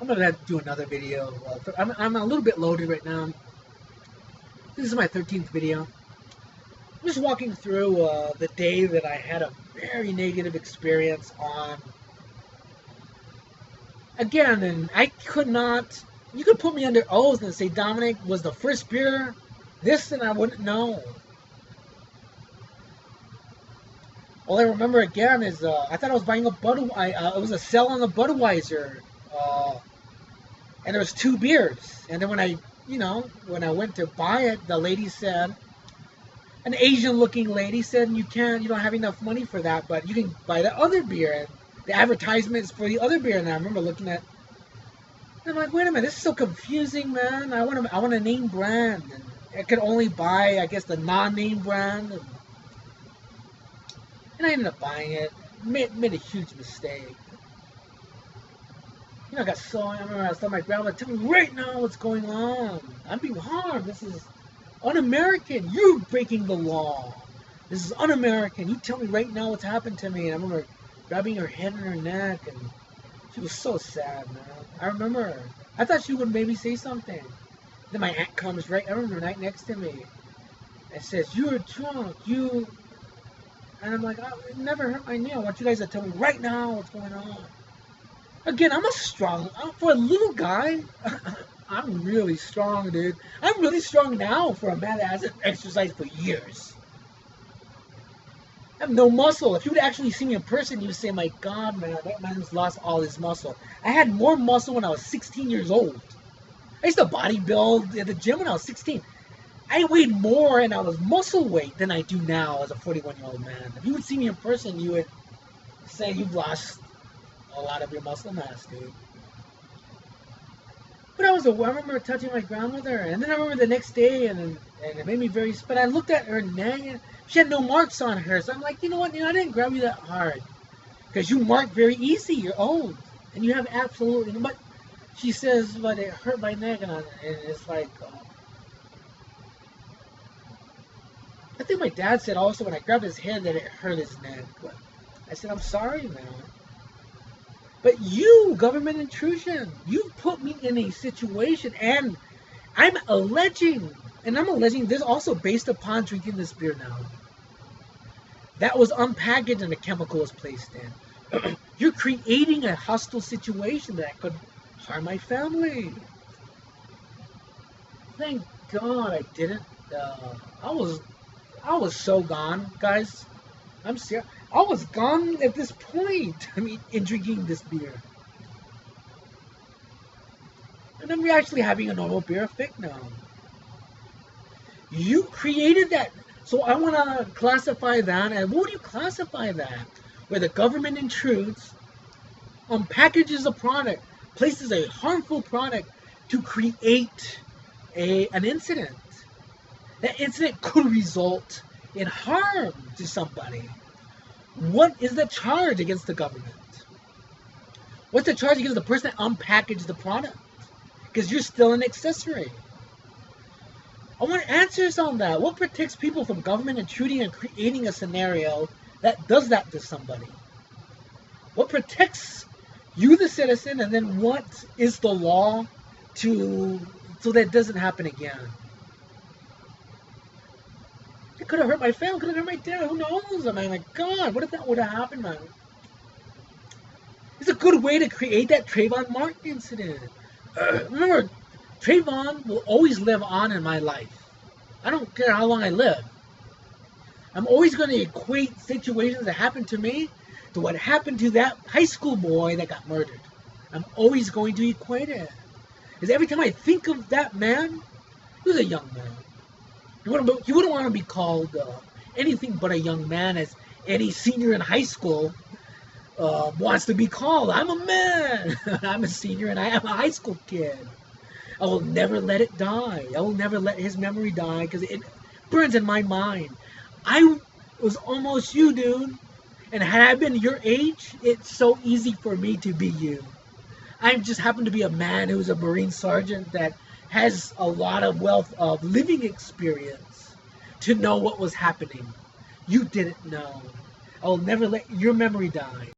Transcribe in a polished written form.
I'm gonna have to do another video. I'm a little bit loaded right now. This is my 13th video. I'm just walking through the day that I had a very negative experience on. Again, and I could not. You could put me under oath and say Dominic was the first beer this, and I wouldn't know. All I remember again is I thought I was buying a Budweiser. It was a sale on the Budweiser, and there was 2 beers. And then when I went to buy it, the lady said, an Asian-looking lady said, you don't have enough money for that, but you can buy the other beer. And the advertisement is for the other beer. And I remember looking at, and I'm like, wait a minute, this is so confusing, man. I want a name brand, and I could only buy, I guess, the non-name brand. And I ended up buying it. Made a huge mistake. I remember I was telling my grandma, tell me right now what's going on. I'm being harmed. This is un-American. You're breaking the law. This is un-American. You tell me right now what's happened to me. And I remember grabbing her head and her neck, and she was so sad, man. I remember her. I thought she would maybe say something. Then my aunt comes I remember right next to me, and says, you're drunk, you... And I'm like, oh, it never hurt my knee. I want you guys to tell me right now what's going on. Again, for a little guy, I'm really strong, dude. I'm really strong now for a man that hasn't exercised for years. I have no muscle. If you would actually see me in person, you would say, my God, man, that man's lost all his muscle. I had more muscle when I was 16 years old. I used to bodybuild at the gym when I was 16. I weighed more and I was muscle weight than I do now as a 41-year-old man. If you would see me in person, you would say you've lost a lot of your muscle mass, dude. But I remember touching my grandmother, and then I remember the next day, and it made me very. But I looked at her neck, and she had no marks on her, so I'm like, you know what? I didn't grab you that hard, because you mark very easy. You're old, and you have absolutely. But she says, but it hurt my neck, and it's like. I think my dad said also when I grabbed his hand that it hurt his neck. But I said, I'm sorry, man. But you, government intrusion, you put me in a situation, and I'm alleging this also based upon drinking this beer now. That was unpackaged and a chemical was placed in. You're creating a hostile situation that could harm my family. Thank God I didn't. I was so gone, guys. I'm serious. I was gone at this point. In drinking this beer. And I'm actually having a normal beer fake now. You created that. So I want to classify that. And what would you classify that? Where the government intrudes, packages a product, places a harmful product to create an incident. That incident could result in harm to somebody. What is the charge against the government? What's the charge against the person that unpackaged the product? Because you're still an accessory. I want answers on that. What protects people from government intruding and creating a scenario that does that to somebody? What protects you, the citizen, and then what is the law so that doesn't happen again? It could have hurt my family, could have hurt my dad, who knows? I mean, my God, what if that would have happened, man? It's a good way to create that Trayvon Martin incident. Remember, Trayvon will always live on in my life. I don't care how long I live. I'm always going to equate situations that happened to me to what happened to that high school boy that got murdered. I'm always going to equate it. Because every time I think of that man, he was a young man. You wouldn't want to be called anything but a young man, as any senior in high school wants to be called. I'm a man. I'm a senior and I am a high school kid. I will never let it die. I will never let his memory die because it burns in my mind. I was almost you, dude. And had I been your age, it's so easy for me to be you. I just happen to be a man who's a Marine sergeant that has a lot of wealth of living experience to know what was happening. You didn't know. I will never let your memory die.